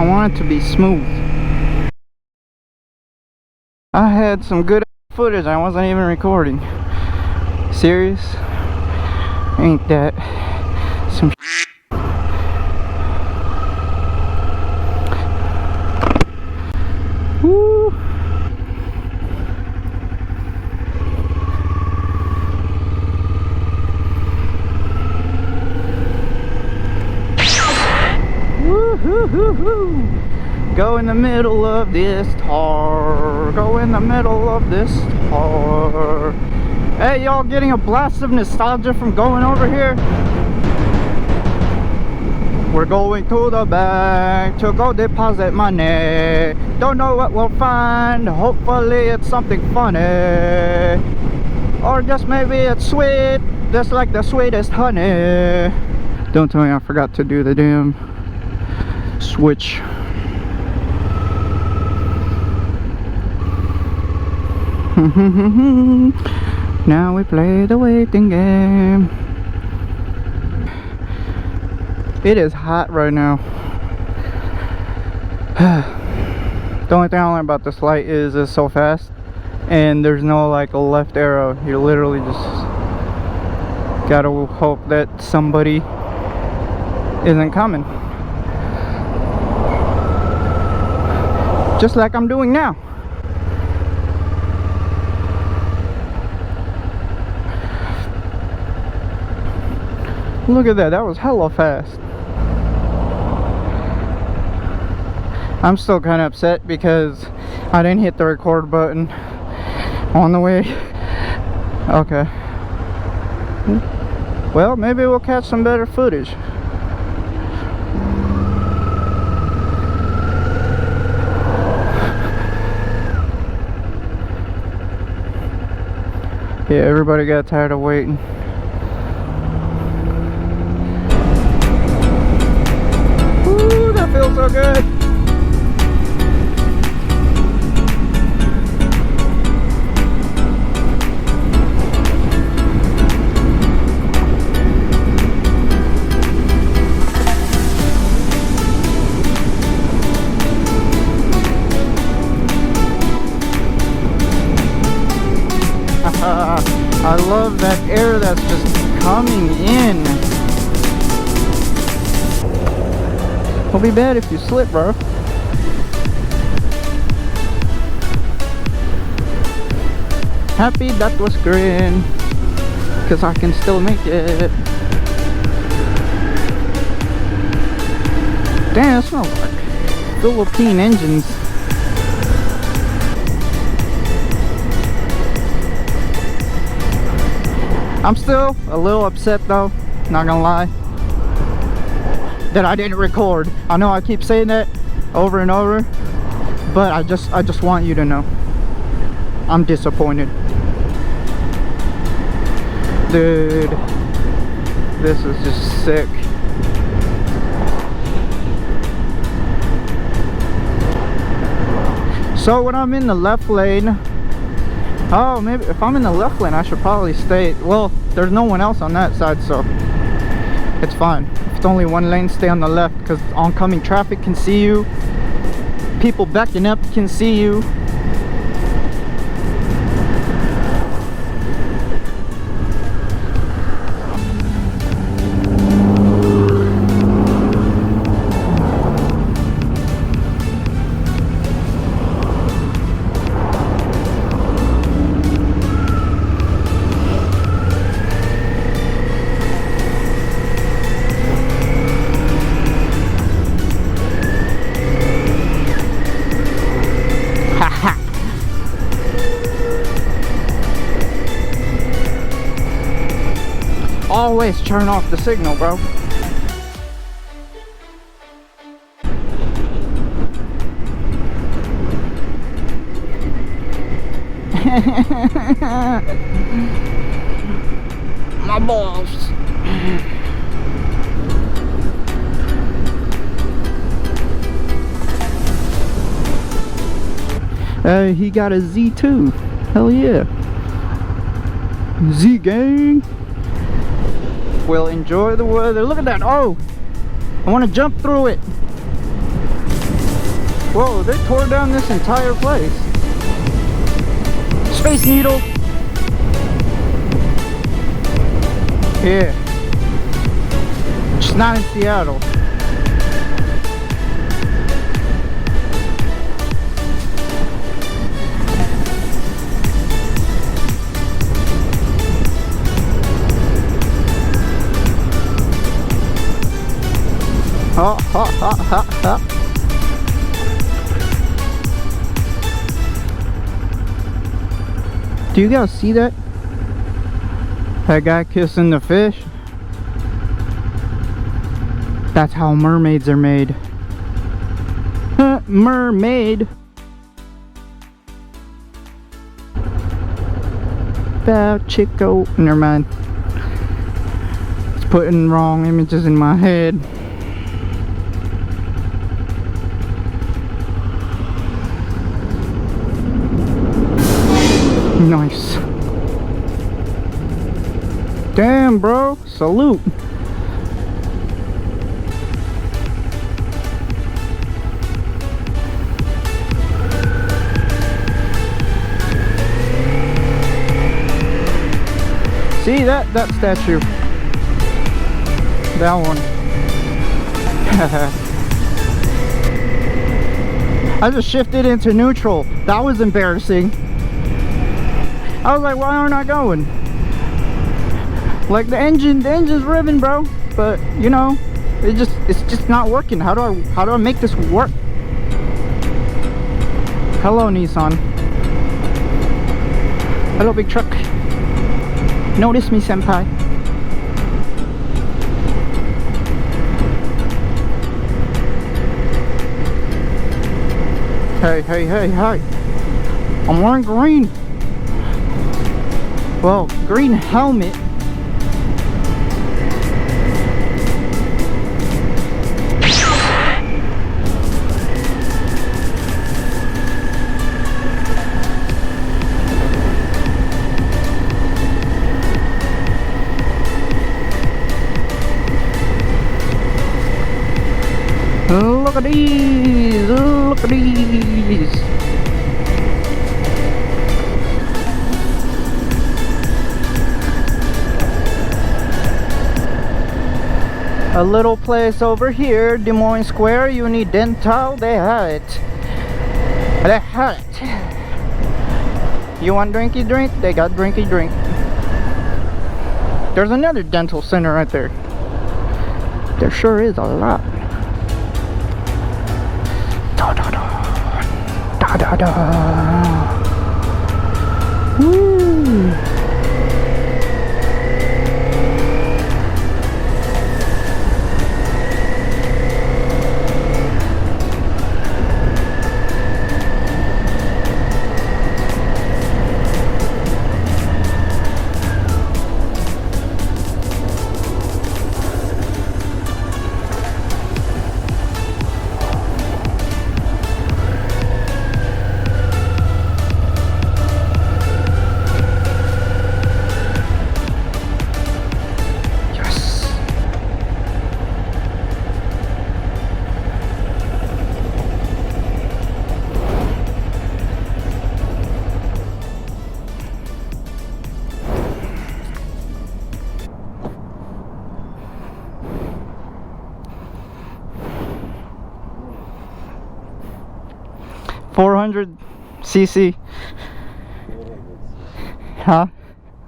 I want it to be smooth. I had some good footage. I wasn't even recording. Serious? Ain't that some shit? Woo! Woo-hoo-hoo-hoo! Go in the middle of this tar. Go in the middle of this tar. Hey, y'all getting a blast of nostalgia from going over here? We're going to the bank to go deposit money. Don't know what we'll find. Hopefully it's something funny. Or just maybe it's sweet. Just like the sweetest honey. Don't tell me I forgot to do the damn switch. Now we play the waiting game. It is hot right now. The only thing I learned about this light is it's so fast and there's no like a left arrow. You literally just gotta hope that somebody isn't coming, just like I'm doing now. Look at that, that was hella fast. I'm still kind of upset because I didn't hit the record button on the way. Okay. Well, maybe we'll catch some better footage. Yeah, everybody got tired of waiting. Ooh, that feels so good. I love that air that's just coming in. It'll be bad if you slip, bro. Happy that was green, cause I can still make it. Damn, it smells like Philippine engines. I'm still a little upset though, not gonna lie, that I didn't record. I know I keep saying that over and over, but I just want you to know I'm disappointed. Dude, this is just sick. So when I'm in the left lane, oh, maybe if I'm in the left lane I should probably stay. Well, there's no one else on that side, so it's fine. If it's only one lane, stay on the left, because oncoming traffic can see you, people backing up can see you. Always turn off the signal, bro. My balls. He got a Z2. Hell yeah. Z gang. We'll enjoy the weather. Look at that. Oh, I want to jump through it. Whoa, they tore down this entire place. Space Needle. Yeah. Just not in Seattle. Ha ha ha ha ha. Do you guys see that? That guy kissing the fish? That's how mermaids are made. Mermaid. Bow Chico. Never mind. It's putting wrong images in my head. Nice. Damn, bro. Salute. See that statue? That one. I just shifted into neutral. That was embarrassing. I was like, why aren't I going? Like the engine's revving, bro. But you know, it's just not working. How do I make this work? Hello, Nissan. Hello, big truck. Notice me, senpai. Hey. I'm wearing green. Well, green helmet. Look at these, look at these. A little place over here, Des Moines Square, you need dental, they have it. They have it. You want drinky drink? They got drinky drink. There's another dental center right there. There sure is a lot. Da. Woo. $400cc. Huh?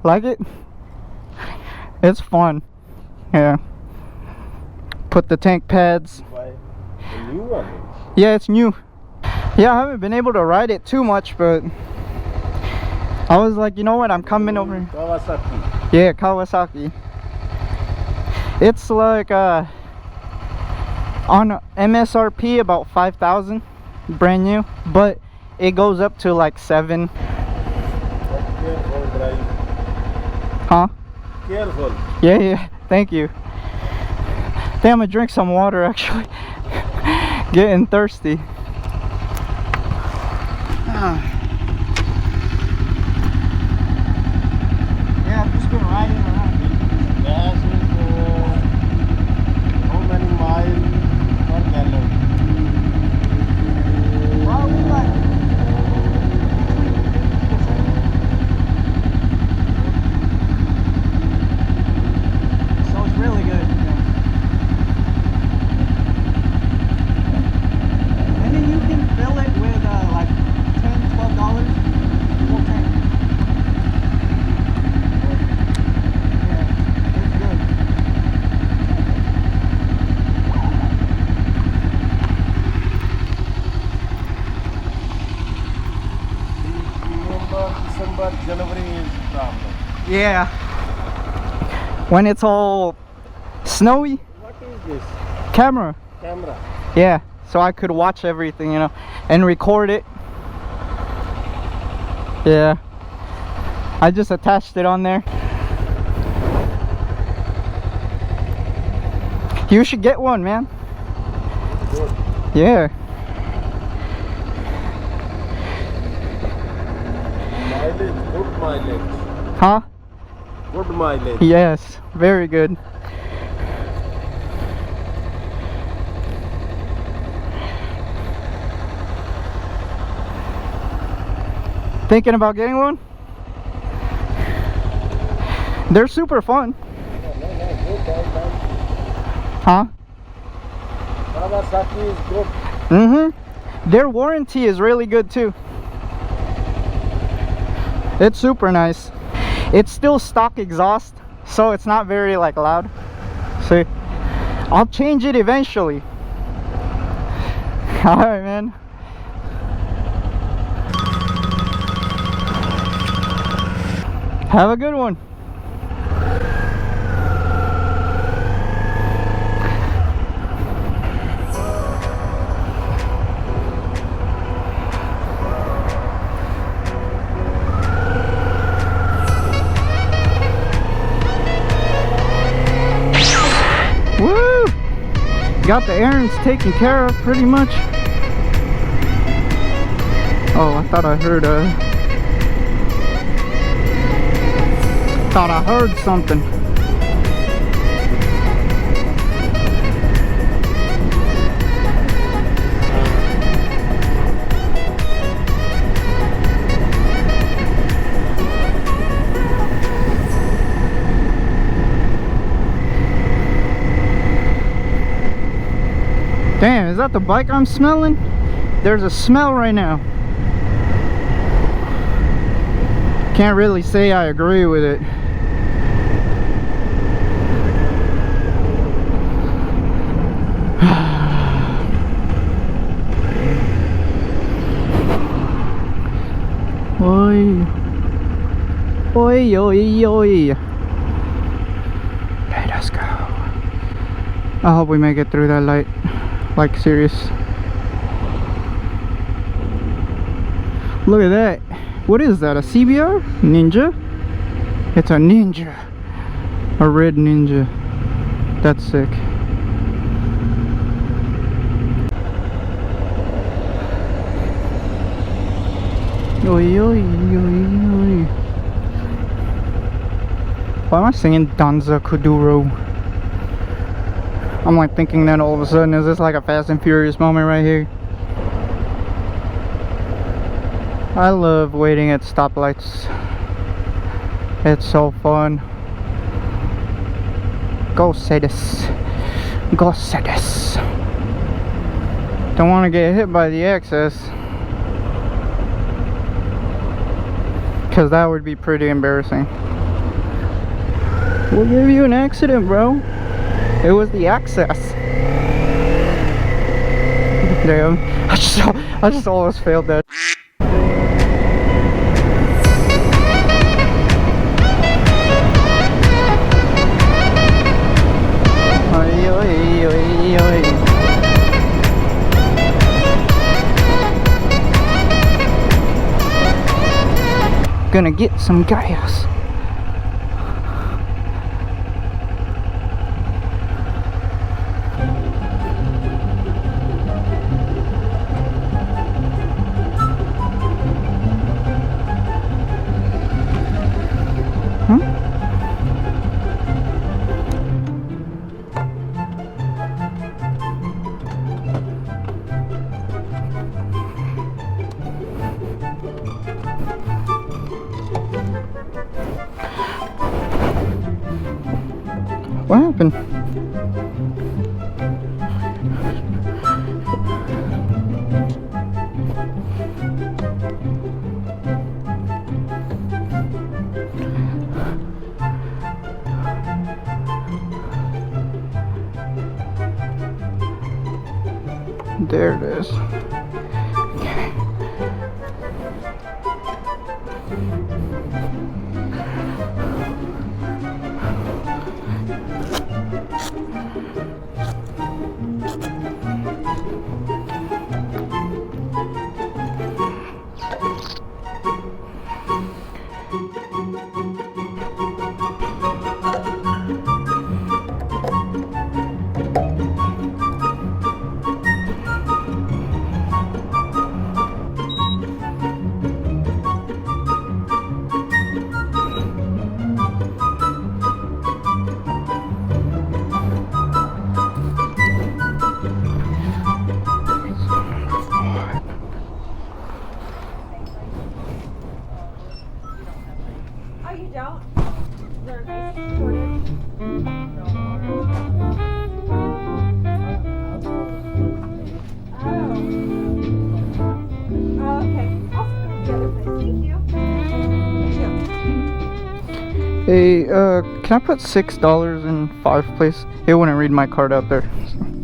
Like it? It's fun. Yeah. Put the tank pads. A new one? Yeah, it's new. Yeah, I haven't been able to ride it too much, but I was like, you know what? I'm coming over. Kawasaki. Yeah, Kawasaki. It's like on MSRP about 5,000, brand new, but it goes up to like 7. Careful, drive. Huh? Careful. Yeah, thank you. Think I'm gonna drink some water actually. Getting thirsty. Yeah, I've just been riding around. Gas is how many miles per gallon? Yeah. When it's all snowy. What is this? Camera. Camera. Yeah. So I could watch everything, you know, and record it. Yeah. I just attached it on there. You should get one, man. Good. Yeah. Mileage, good mileage. Huh? Good mileage. Yes. Very good. Thinking about getting one? They're super fun. Huh? Kawasaki is good. Mm-hmm. Their warranty is really good too. It's super nice. It's still stock exhaust, so it's not very like loud. See, I'll change it eventually. All right, man. Have a good one. Woo! Got the errands taken care of pretty much. Oh, I thought I heard something. Damn, is that the bike I'm smelling? There's a smell right now. Can't really say I agree with it. Oi. Oi, oi, oi. Let us go. I hope we make it through that light. Like, serious. Look at that. What is that? A CBR? Ninja? It's a Ninja. A red Ninja. That's sick. Oi, oi, oi, oi. Why am I singing Danza Kuduro? I'm like thinking that all of a sudden, is this like a Fast and Furious moment right here? I love waiting at stoplights. It's so fun. Go say this. Go say this. Don't want to get hit by the excess, because that would be pretty embarrassing. We'll give you an accident, bro. It was the access. Damn. I just almost failed that. Oi, oi, oi, oi. Gonna get some gas. What happened? There it is. Okay. Hey, can I put $6 in 5, please? It wouldn't read my card out there. So.